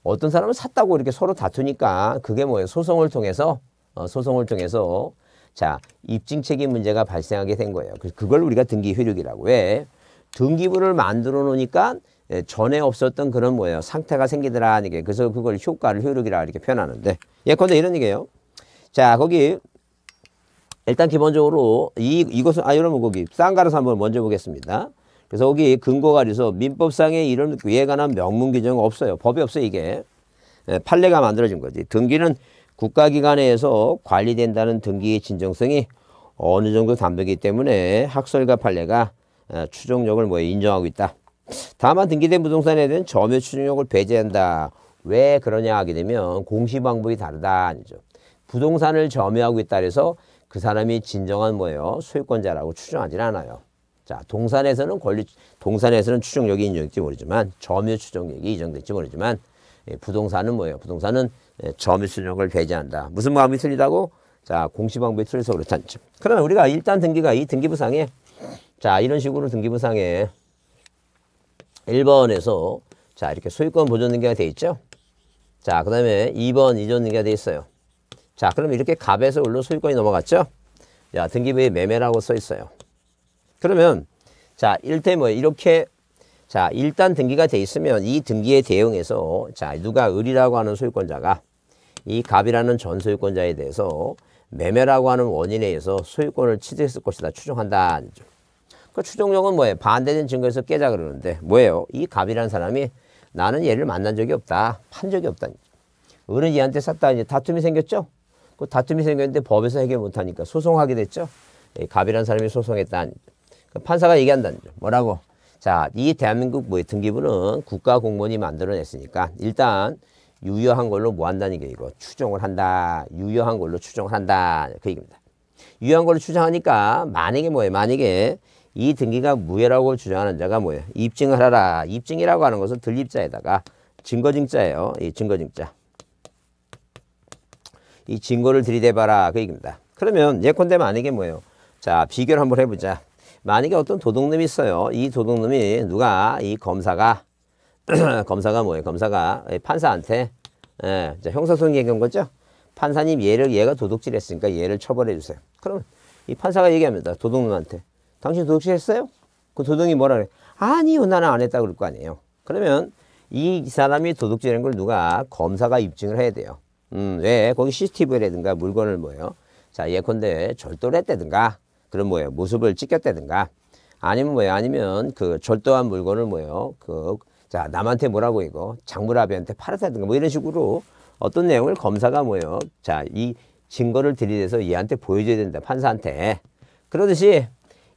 어떤 사람은 샀다고 이렇게 서로 다투니까 그게 뭐예요? 소송을 통해서 자, 입증 책임 문제가 발생하게 된 거예요. 그걸 우리가 등기 효력이라고 해. 등기부를 만들어 놓으니까 전에 없었던 그런 뭐예요? 상태가 생기더라. 이게. 그래서 그걸 효력이라 이렇게 표현하는데, 예컨대 이런 얘기예요. 자, 거기 일단 기본적으로 이것은 여러분 거기 쌍가라서 한번 먼저 보겠습니다. 그래서 거기 근거가 그래서 민법상에 이런 위에 관한 명문 규정은 없어요. 법이 없어요, 이게. 판례가 만들어진 거지. 등기는 국가기관에서 관리된다는 등기의 진정성이 어느 정도 담보이기 때문에 학설과 판례가 추정력을 인정하고 있다. 다만 등기된 부동산에 대한 점유 추정력을 배제한다. 왜 그러냐 하게 되면 공시 방법이 다르다. 아니죠. 부동산을 점유하고 있다 해서 그 사람이 진정한 소유권자라고 추정하지 않아요. 자, 동산에서는 추정력이 인정될지 모르지만, 점유 추정력이 인정될지 모르지만, 부동산은 부동산은 점유 추정력을 배제한다. 무슨 마음이 틀리다고? 자, 공시 방법이 틀려서 그렇다는 점. 그러면 우리가 일단 등기가 이 등기부상에, 자, 이런 식으로 등기부상에 1번에서 자, 이렇게 소유권 보존 등기가 돼 있죠? 자, 그 다음에 2번 이전 등기가 돼 있어요. 자, 그럼 이렇게 갑에서 을로 소유권이 넘어갔죠? 자, 등기부에 매매라고 써 있어요. 그러면 자, 이렇게 자, 일단 등기가 돼 있으면 이 등기에 대응해서 자, 누가 을이라고 하는 소유권자가 이 갑이라는 전 소유권자에 대해서 매매라고 하는 원인에 의해서 소유권을 취득했을 것이다 추정한다. 그 추정력은 뭐예요? 반대된 증거에서 깨자 그러는데 뭐예요? 이 갑이라는 사람이 나는 얘를 만난 적이 없다. 판 적이 없다. 어른 얘한테 샀다. 이제 다툼이 생겼죠? 그 다툼이 생겼는데 법에서 해결 못하니까 소송하게 됐죠? 갑이라는 사람이 소송했다. 그 판사가 얘기한다. 뭐라고? 자, 이 대한민국 뭐예요? 등기부는 국가 공무원이 만들어냈으니까 일단 유효한 걸로 뭐 한다는 게 이거 추정을 한다. 유효한 걸로 추정을 한다. 그 얘기입니다. 유효한 걸로 추정하니까 만약에 뭐예요? 만약에 이 등기가 무효라고 주장하는 자가 뭐예요? 입증을 하라. 입증이라고 하는 것은 들립자에다가 증거증자예요. 이 증거증자. 이 증거를 들이대봐라. 그 얘기입니다. 그러면 예컨대 만약에 뭐예요? 자, 비교를 한번 해보자. 만약에 어떤 도둑놈이 있어요. 이 도둑놈이 누가 이 검사가 검사가 뭐예요? 검사가 판사한테 형사소송 얘기한 거죠? 판사님 얘가 도둑질 했으니까 얘를 처벌해 주세요. 그러면 이 판사가 얘기합니다. 도둑놈한테. 당신 도둑질 했어요? 그 도둑이 뭐라 그래? 아니요, 나는 안 했다고 그럴 거 아니에요. 그러면 이 사람이 도둑질한 걸 누가 검사가 입증을 해야 돼요. 왜? 거기 CCTV라든가 물건을 뭐예요? 자, 예컨대 절도를 했다든가 그런 뭐예요? 모습을 찍혔다든가 아니면 뭐예요? 아니면 그 절도한 물건을 뭐예요? 자, 남한테 뭐라고 이거 장물아비한테 팔았다든가 뭐 이런 식으로 어떤 내용을 검사가 뭐예요? 자, 이 증거를 들이대서 얘한테 보여줘야 된다. 판사한테. 그러듯이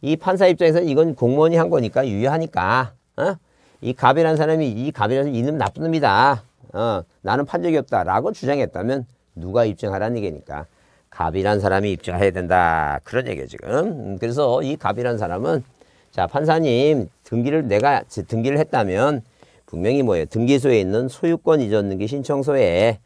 이 판사 입장에서는 이건 공무원이 한 거니까 유효하니까 이 갑이라는 사람이 이놈 나쁜 놈이다. 나는 판 적이 없다라고 주장했다면 누가 입증하라는 얘기니까 갑이라는 사람이 입증해야 된다. 그런 얘기예요 지금. 그래서 이 갑이라는 사람은 자 판사님 내가 등기를 했다면 분명히 뭐예요? 등기소에 있는 소유권 이전 등기 신청서에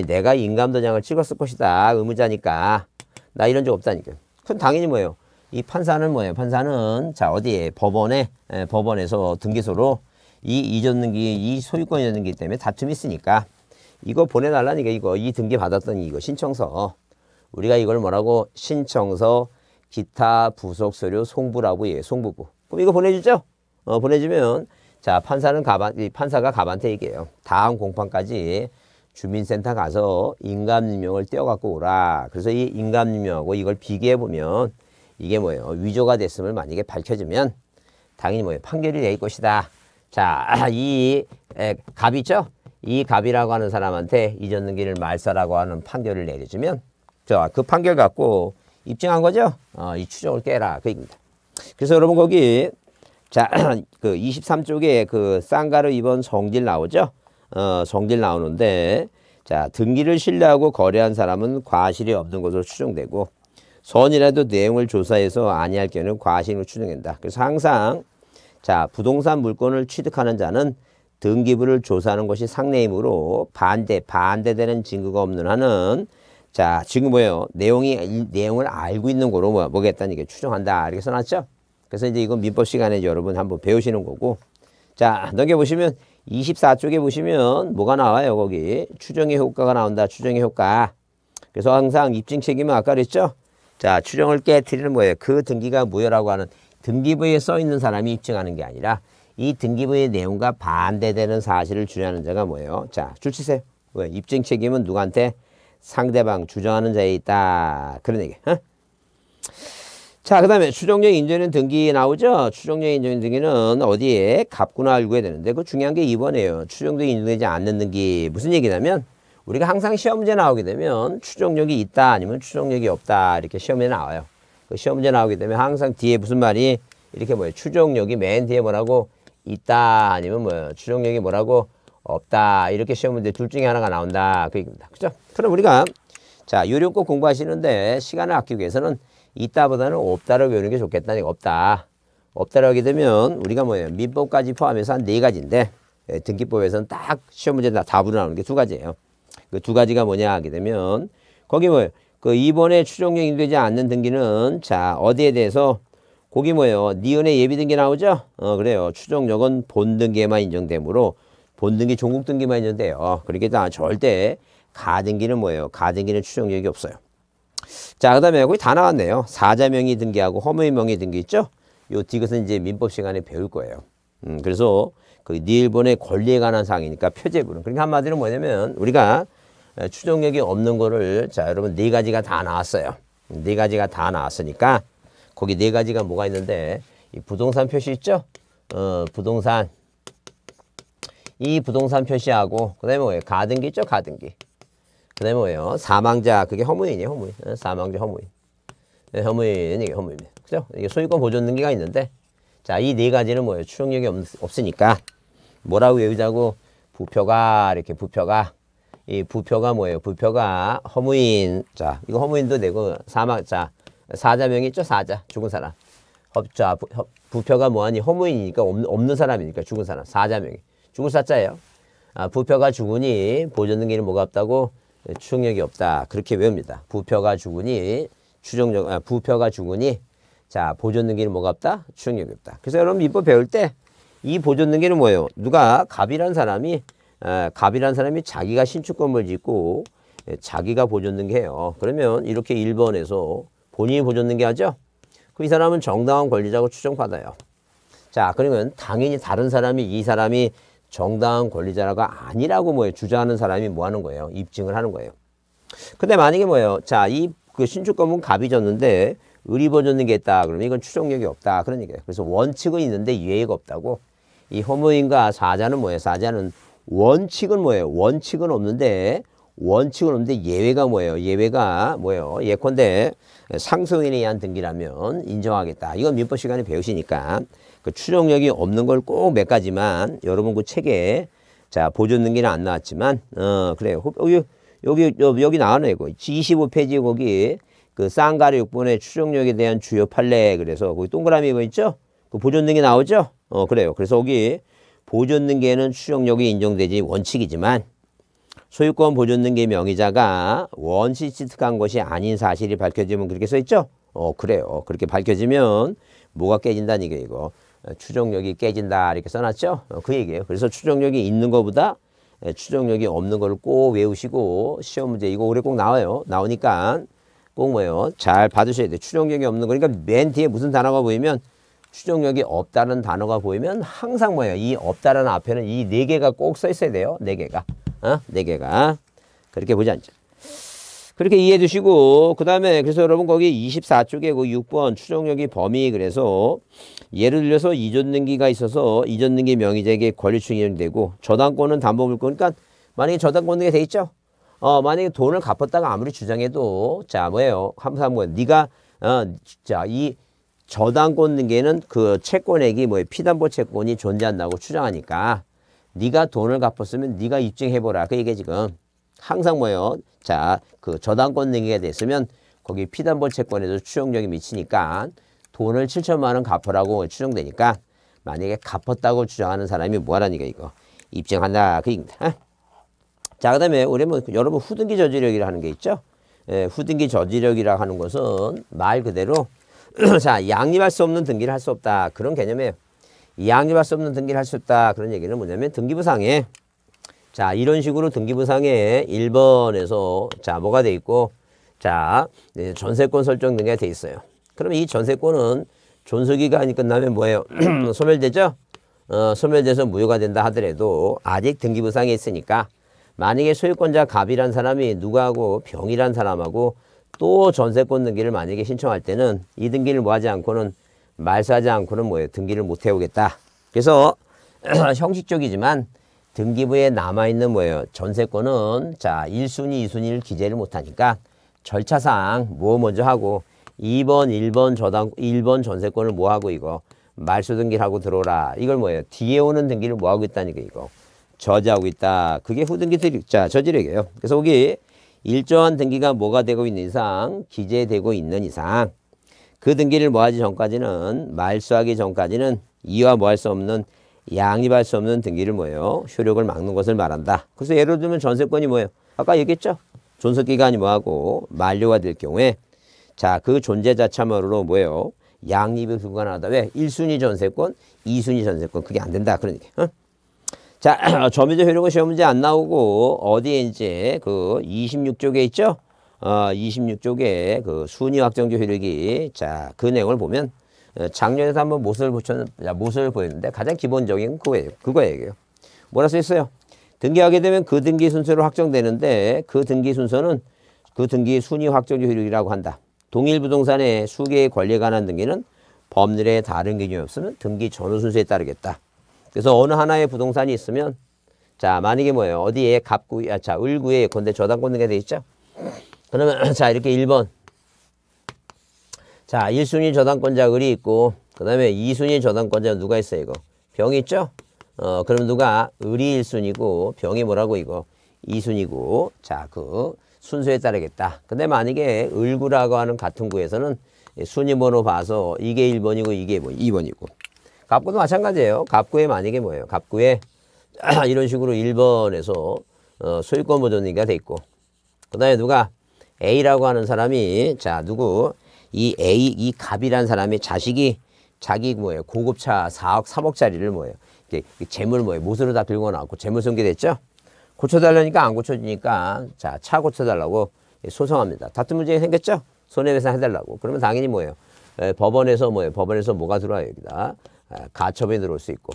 내가 인감도장을 찍었을 것이다. 의무자니까 나 이런 적 없다니까. 그럼 당연히 뭐예요? 이 판사는 뭐예요? 판사는 자 어디에 법원에서 등기소로 이 이전 등기 이 소유권 이전 등기 때문에 다툼이 있으니까 이거 보내달라니까 이 등기 받았던 이거 신청서 우리가 이걸 뭐라고 신청서 기타 부속 서류 송부라고 해요. 송부부. 그럼 이거 보내주죠? 보내주면 자 판사가 갑한테 얘기해요. 다음 공판까지 주민센터 가서 인감임명을 떼어갖고 오라. 그래서 이 인감임명하고 이걸 비교해 보면 이게 뭐예요? 위조가 됐음을 만약에 밝혀지면 당연히 뭐예요? 판결이 내릴 것이다. 자, 이 갑 있죠? 이 갑이라고 하는 사람한테 이전 등기를 말살하고 하는 판결을 내려주면 자, 그 판결 갖고 입증한 거죠? 이 추정을 깨라. 그 얘기입니다. 그래서 여러분 거기 자, 그 23쪽에 그 쌍가루 2번 성질 나오죠? 성질 나오는데 자, 등기를 신뢰하고 거래한 사람은 과실이 없는 것으로 추정되고 선이라도 내용을 조사해서 아니할 경우는 과실로 추정된다. 그래서 항상 자, 부동산 물건을 취득하는 자는 등기부를 조사하는 것이 상례이므로 반대되는 증거가 없는 한은 자, 지금 뭐예요? 내용을 알고 있는 거로 뭐겠다는 게 추정한다. 이렇게 써놨죠? 그래서 이제 이건 민법 시간에 여러분 한번 배우시는 거고. 자, 넘겨보시면 24쪽에 보시면 뭐가 나와요? 거기 추정의 효과가 나온다. 추정의 효과. 그래서 항상 입증 책임은 아까 그랬죠? 자, 추정을 깨트리는 뭐예요? 그 등기가 무효라고 하는 등기부에 써 있는 사람이 입증하는 게 아니라 이 등기부의 내용과 반대되는 사실을 주장하는 자가 뭐예요? 자, 줄 치세요. 왜? 입증 책임은 누구한테? 상대방 주장하는 자에 있다. 그런 얘기. 자, 그 다음에 추정력 인정인 등기 나오죠? 추정력 인정인 등기는 어디에? 갑구나 알고 해야 되는데 그 중요한 게 2번이에요. 추정력이 인정되지 않는 등기. 무슨 얘기냐면 우리가 항상 시험 문제 나오게 되면 추정력이 있다 아니면 추정력이 없다 이렇게 시험에 나와요. 그 시험 문제 나오게 되면 항상 뒤에 무슨 말이 이렇게 뭐예요? 추정력이 맨 뒤에 뭐라고? 있다 아니면 뭐예요? 추정력이 뭐라고? 없다 이렇게 시험 문제 둘 중에 하나가 나온다 그 얘기입니다. 그죠? 그럼 우리가 자 요령껏 공부하시는데 시간을 아끼기 위해서는 있다보다는 없다를 외우는 게 좋겠다니까 없다라고 하게 되면 우리가 뭐예요? 민법까지 포함해서 한 4가지인데 등기법에서는 딱 시험 문제 다 답으로 나오는 게 2가지예요. 그 2가지가 뭐냐 하게 되면 거기 뭐예요? 그 2번에 추정력이 인정되지 않는 등기는 자 어디에 대해서 거기 뭐예요? 니은의 예비 등기 나오죠? 그래요. 추정력은 본 등기에만 인정되므로 본 등기 종국 등기만 인정돼요. 그러니까 절대 가등기는 뭐예요? 가등기는 추정력이 없어요. 자, 그 다음에 거기 다 나왔네요. 사자명의 등기하고 허무의명의 등기 있죠? 요 디귿은 이제 민법 시간에 배울 거예요. 그래서 그 니일본의 권리에 관한 사항이니까 표제부는. 그러니까 한마디로 뭐냐면 우리가 추정력이 없는 거를 자, 여러분 4가지가 다 나왔어요. 4가지가 다 나왔으니까 거기 4가지가 뭐가 있는데 이 부동산 표시 있죠? 부동산. 이 부동산 표시하고, 그 다음에 뭐예요? 가등기 있죠? 가등기. 그 다음에 뭐예요? 사망자. 그게 허무인이에요, 허무인. 사망자 허무인. 네, 허무인, 이게 허무입니다. 그죠? 이게 소유권 보존 등기가 있는데, 자, 이 네 가지는 뭐예요? 추정력이 없으니까, 뭐라고 외우자고? 부표가, 이렇게 부표가. 이 부표가 뭐예요? 부표가 허무인. 자, 이거 허무인도 되고, 사망자. 사자명이 있죠? 사자. 죽은 사람. 자, 부표가 뭐하니? 허무인이니까 없는 사람이니까 죽은 사람. 사자명이. 죽을 사자예요. 부표가 죽으니 보존 등기는 뭐가 없다고? 추정력이 없다. 그렇게 외웁니다. 부표가 죽으니 부표가 죽으니 자, 보존 등기는 뭐가 없다? 추정력이 없다. 그래서 여러분 민법 배울 때 이 보존 등기는 뭐예요? 누가 갑이란 사람이 자기가 신축건물 짓고 자기가 보존 등기해요. 그러면 이렇게 1번에서 본인이 보존 등기하죠? 그 이 사람은 정당한 권리자고 추정받아요. 자, 그러면 당연히 다른 사람이 이 사람이 정당한 권리자라고 아니라고 뭐예요? 주장하는 사람이 뭐 하는 거예요? 입증을 하는 거예요. 근데 만약에 뭐예요? 자, 그 신축건물 갑이 졌는데 의리보존 등기했다. 그러면 이건 추정력이 없다. 그런 얘기예요. 그래서 원칙은 있는데 예외가 없다고. 이 허무인과 사자는 뭐예요? 사자는 원칙은 뭐예요? 원칙은 없는데 예외가 뭐예요? 예외가 뭐예요? 예컨대 상속인에 의한 등기라면 인정하겠다. 이건 민법 시간에 배우시니까 그 추정력이 없는 걸 꼭 몇 가지만 여러분 그 책에 자 보존 등기는 안 나왔지만 그래요. 여기 나와요. 이거 25페이지 거기 그 쌍가리 6번의 추정력에 대한 주요 판례. 그래서 거기 동그라미 이거 있죠? 그 보존 등기 나오죠? 그래요. 그래서 거기 보존 등기에는 추정력이 인정되지 원칙이지만 소유권 보존 등기 명의자가 원시 취득한 것이 아닌 사실이 밝혀지면 그렇게 써 있죠? 그래요. 그렇게 밝혀지면 뭐가 깨진다는 얘기예요, 이거. 추정력이 깨진다 이렇게 써놨죠? 그 얘기예요. 그래서 추정력이 있는 것보다 추정력이 없는 걸 꼭 외우시고 시험 문제 이거 올해 꼭 나와요. 나오니까 꼭 뭐예요? 잘 받으셔야 돼요. 추정력이 없는 거니까 맨 뒤에 무슨 단어가 보이면 추정력이 없다는 단어가 보이면 항상 뭐예요? 이 없다라는 앞에는 이 네 개가 꼭 써 있어야 돼요. 네 개가. 네 개가. 그렇게 보지 않죠. 그렇게 이해해 두시고 그 다음에 그래서 여러분 거기 24쪽에 그 6번 추정력이 범위 그래서 예를 들어서 이전 등기가 있어서 이전 등기 명의자에게 권리추정이 되고 저당권은 담보물권 그러니까 만약에 저당권 등기가 돼 있죠. 만약에 돈을 갚았다가 아무리 주장해도 자 뭐예요? 항상 뭐예요? 네가 자 이 저당권 등기에는 그 채권액이 뭐예요? 피담보 채권이 존재한다고 추정하니까 네가 돈을 갚았으면 네가 입증해보라. 그 얘기에 지금 항상 뭐예요? 자, 그 저당권 등기가 됐으면 거기 피담보 채권에도 추정력이 미치니까 돈을 7천만 원 갚으라고 추정되니까 만약에 갚았다고 주장하는 사람이 뭐하라니까 이거 입증한다. 그 얘기입니다. 자, 그 다음에 우리 뭐 여러분 후등기 저지력이라 하는 게 있죠? 후등기 저지력이라 하는 것은 말 그대로 자, 양립할 수 없는 등기를 할 수 없다. 그런 개념이에요. 양립할 수 없는 등기를 할 수 없다. 그런 얘기는 뭐냐면 등기부상에 자, 이런 식으로 등기부상에 1번에서 자, 뭐가 돼 있고 자, 전세권 설정 등기가 돼 있어요. 그러면 이 전세권은 존속기간이 끝나면 뭐예요? 소멸되죠? 소멸돼서 무효가 된다 하더라도 아직 등기부상에 있으니까 만약에 소유권자 갑이란 사람이 누구하고 병이란 사람하고 또 전세권 등기를 만약에 신청할 때는 이 등기를 뭐 하지 않고는 말소하지 않고는 뭐예요? 등기를 못 해오겠다. 그래서 형식적이지만 등기부에 남아있는 뭐예요? 전세권은 자 1순위, 2순위를 기재를 못하니까 절차상 뭐 먼저 하고 1번 전세권을 뭐 하고 이거 말소 등기를 하고 들어오라. 이걸 뭐예요? 뒤에 오는 등기를 뭐 하고 있다니까 이거 저지하고 있다. 그게 후등기 자 저지력이에요. 그래서 여기 일정한 등기가 뭐가 되고 있는 이상 기재되고 있는 이상 그 등기를 뭐 하기 전까지는 말소하기 전까지는 이와 뭐 할 수 없는 양립할 수 없는 등기를 뭐예요? 효력을 막는 것을 말한다. 그래서 예를 들면 전세권이 뭐예요? 아까 얘기했죠? 존속기간이 뭐하고 만료가 될 경우에 자, 그 존재 자체만으로 뭐예요? 양립이 불가능하다. 왜? 1순위 전세권, 2순위 전세권. 그게 안 된다. 그런 얘기. 자, 점유적 효력은 시험 문제 안 나오고 어디에 이제 그 26쪽에 있죠? 26쪽에 그 순위 확정적 효력이 자, 그 내용을 보면 작년에도 한번 모습을 보였는데 가장 기본적인 그거예요. 뭐라 써 있어요? 등기하게 되면 그 등기 순서로 확정되는데 그 등기 순서는 그 등기 순위 확정적 효력이라고 한다. 동일 부동산의 수개의 권리에 관한 등기는 법률에 다른 기준이 없으면 등기 전후 순서에 따르겠다. 그래서 어느 하나의 부동산이 있으면 자 만약에 뭐예요? 어디에 갑구, 자 을구에 예컨대 저당권 등기가 돼 있죠? 그러면 자 이렇게 1번 자 1순위 저당권자 을이 있고 그 다음에 2순위 저당권자 누가 있어요 이거? 병이 있죠? 그럼 누가 을이 1순위고 병이 뭐라고 이거? 2순위고 자 그 순서에 따르겠다. 근데 만약에 을구라고 하는 같은 구에서는 순위 번호 봐서 이게 1번이고 이게 2번이고 갑구도 마찬가지예요. 갑구에 만약에 뭐예요? 갑구에 이런 식으로 1번에서 소유권 보존등기가 돼 있고 그 다음에 누가 A라고 하는 사람이 자 누구 이 A 이 갑이라는 사람이 자식이 자기 뭐예요? 고급차 4억 3억짜리를 뭐예요? 이렇게 재물 뭐예요? 못으로 다 긁어 나왔고 재물 손괴됐죠? 고쳐달라니까 안 고쳐주니까 자 차 고쳐달라고 소송합니다. 다툼 문제가 생겼죠? 손해배상 해달라고. 그러면 당연히 뭐예요? 법원에서 뭐예요? 법원에서 뭐가 들어와요 여기다? 가처분이 들어올 수 있고.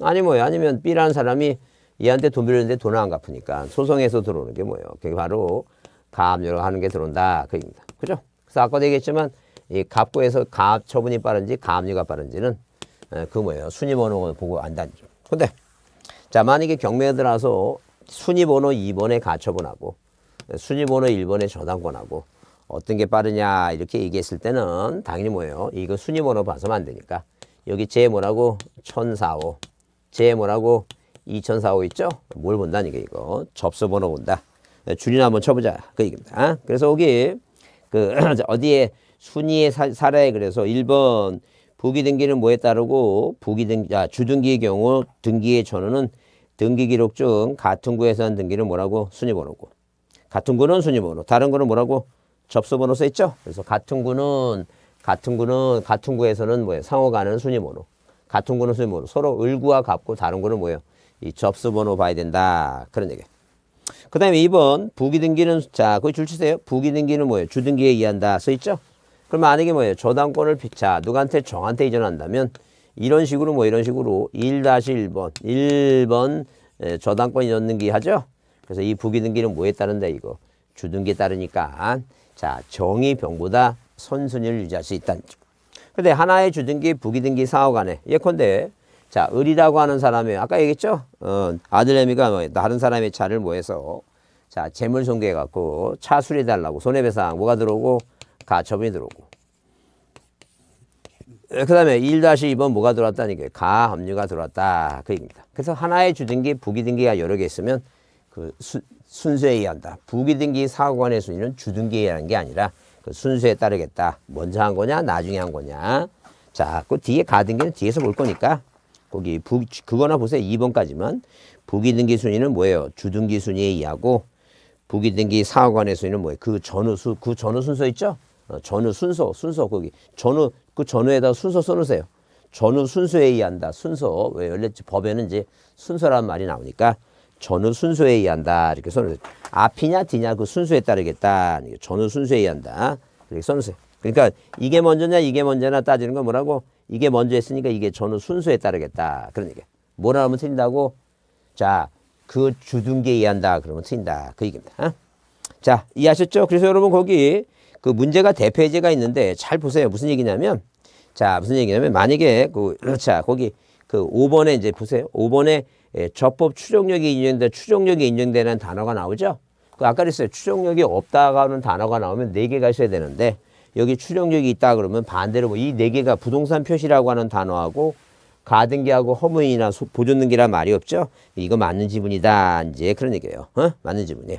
아니 뭐예요? 아니면 B라는 사람이 얘한테 돈 빌렸는데 돈을 안 갚으니까 소송에서 들어오는 게 뭐예요? 그게 바로 가압류라고 하는 게 들어온다. 그 얘기입니다. 그죠? 그래서 아까도 얘기했지만 이 갑구에서 가압 처분이 빠른지 가압류가 빠른지는 그 뭐예요? 순위번호 보고 안다는 점. 근데 자 만약에 경매에 들어와서 순위번호 2번에 가처분하고 순위번호 1번에 저당권하고 어떤 게 빠르냐 이렇게 얘기했을 때는 당연히 뭐예요? 이거 순위번호 봐서는 안 되니까 여기 제 뭐라고 1004호 제 뭐라고 2004호 있죠? 뭘 본다니까 이거 접수번호 본다. 줄이나 한번 쳐보자 그 얘기입니다. 그래서 여기 그 어디에 순위의 사례 그래서 1번 부기등기는 뭐에 따르고 주등기의 경우 등기의 전후는 등기기록 중 같은 구에서 한 등기는 뭐라고? 순위번호고 같은 구는 순위번호 다른 구는 뭐라고? 접수번호 써있죠? 그래서 같은 구에서는 뭐예요? 상호간은 순위번호 같은 구는 순위번호 서로 을구와 같고 다른 구는 뭐예요? 이 접수번호 봐야 된다 그런 얘기. 그 다음에 2번 부기등기는 자 거기 줄 치세요. 부기등기는 뭐예요? 주등기에 의한다 써있죠? 그럼 만약에 뭐예요? 저당권을 자 누구한테 정한테 이전한다면 이런 식으로 이런 식으로 1-1번 1번 저당권 이전 등기 하죠? 그래서 이 부기등기는 뭐에 따른다 이거? 주등기에 따르니까 자 정의병보다 선순위를 유지할 수 있다는 점. 근데 하나의 주등기 부기등기 사후간에 예컨대 자 을이라고 하는 사람이 아까 얘기했죠? 아들내미가 다른 사람의 차를 뭐해서 자 재물 손괴해 갖고 차 수리해달라고 손해배상 뭐가 들어오고 가처분이 들어오고 그 다음에 1-2번 뭐가 들어왔다니까 가압류가 들어왔다 그 얘기입니다. 그래서 하나의 주등기 부기등기가 여러 개 있으면 그 순서에 의한다. 부기등기 사후간의 순위는 주등기에 의한 게 아니라 그 순서에 따르겠다. 먼저 한 거냐 나중에 한 거냐. 자 그 뒤에 가등기는 뒤에서 볼 거니까 거기 그거나 보세요. 2번까지만 부기등기 순위는 뭐예요? 주등기 순위에 의하고 부기등기 사후간의 순위는 뭐예요? 그 전후 순서 있죠? 전후 순서 거기 전후 그 전후에다 순서 써놓으세요. 전후 순서에 의한다. 순서 왜 원래 법에는 이제 순서란 말이 나오니까 전후 순서에 의한다 이렇게 써놓으세요. 앞이냐 뒤냐 그 순서에 따르겠다. 전후 순서에 의한다 이렇게 써놓으세요. 그러니까 이게 먼저냐 이게 먼저냐 따지는 건 뭐라고? 이게 먼저 했으니까 이게 전후 순서에 따르겠다 그런 얘기야. 뭐라 하면 틀린다고? 자 그 주등기에 의한다 그러면 틀린다 그 얘기입니다. 자 이해하셨죠? 그래서 여러분 거기 그 문제가 대표해제가 있는데 잘 보세요. 무슨 얘기냐면 자 무슨 얘기냐면 만약에 자 거기 그 5번에 이제 보세요. 5번에 적법 추정력이 인정되는 단어가 나오죠. 그 아까 그랬어요. 추정력이 없다고 하는 단어가 나오면 4개가 있어야 되는데 여기 추정력이 있다 그러면 반대로 이 4개가 부동산 표시라고 하는 단어하고 가등기하고 허무인이나 보존등기란 말이 없죠. 이거 맞는 지문이다 이제 그런 얘기예요. 맞는 지문이에요.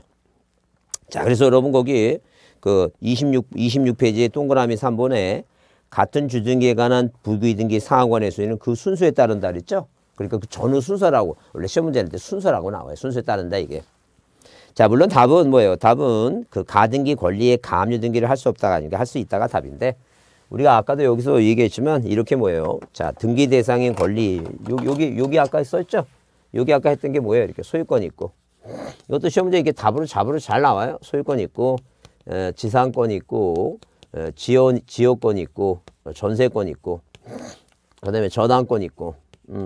자 그래서 여러분 거기 그 26페이지에 동그라미 3번에 같은 주등기에 관한 부기등기 사항관의 수위는 그 순서에 따른다 그랬죠? 그러니까 그 전후 순서라고 원래 시험 문제 낼 때 순서라고 나와요. 순서에 따른다 이게. 자 물론 답은 뭐예요? 답은 그 가등기 권리의 가압류 등기를 할 수 없다가 아니라 할 수 있다가 답인데 우리가 아까도 여기서 얘기했지만 이렇게 뭐예요? 자 등기 대상인 권리 여기 아까 썼죠? 여기 아까 했던 게 뭐예요? 이렇게 소유권 있고 이것도 시험 문제 이게 답으로 잘 나와요. 소유권 있고 지상권 있고 지역권 있고 전세권 있고 그다음에 저당권 있고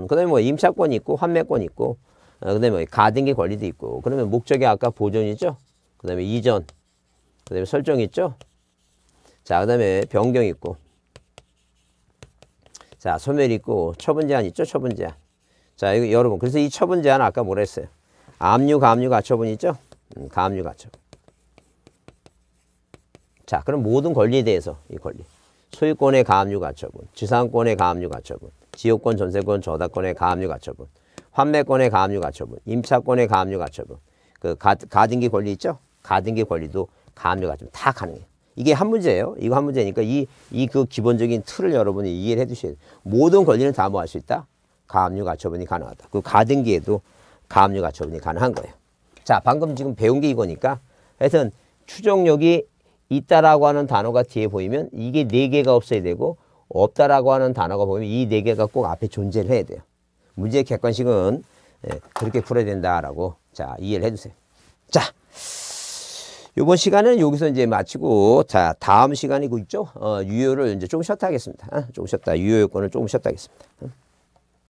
그다음에 뭐 임차권 있고 환매권 있고 그다음에 뭐 가등기 권리도 있고 그러면 목적이 아까 보존이죠. 그다음에 이전 그다음에 설정 있죠. 자 그다음에 변경 있고 자, 소멸 있고 처분 제한 있죠? 처분 제한. 자, 이거 여러분. 그래서 이 처분 제한 아까 뭐라 했어요? 압류, 가압류, 가처분 있죠? 가압류, 가처분. 자, 그럼 모든 권리에 대해서 이 권리. 소유권의 가압류, 가처분. 지상권의 가압류, 가처분. 지역권, 전세권, 저당권의 가압류, 가처분. 환매권의 가압류, 가처분. 임차권의 가압류, 가처분. 그 가등기 권리 있죠? 가등기 권리도 가압류, 가처분 다 가능해요. 이게 한 문제예요. 이거 한 문제니까 그 기본적인 틀을 여러분이 이해를 해 두셔야 돼요. 모든 권리는 다 뭐 할 수 있다? 가압류, 가처분이 가능하다. 그 가등기에도 가압류, 가처분이 가능한 거예요. 자, 방금 지금 배운 게 이거니까 하여튼 추정력이 있다라고 하는 단어가 뒤에 보이면 이게 4개가 없어야 되고 없다라고 하는 단어가 보이면 이 4개가 꼭 앞에 존재를 해야 돼요. 문제의 객관식은 그렇게 풀어야 된다라고 자 이해를 해주세요. 자, 이번 시간은 여기서 이제 마치고 자 다음 시간이고 있죠. 유효를 이제 조금 쉬었다 하겠습니다. 조금 쉬었다 유효 요건을 조금 쉬었다 하겠습니다.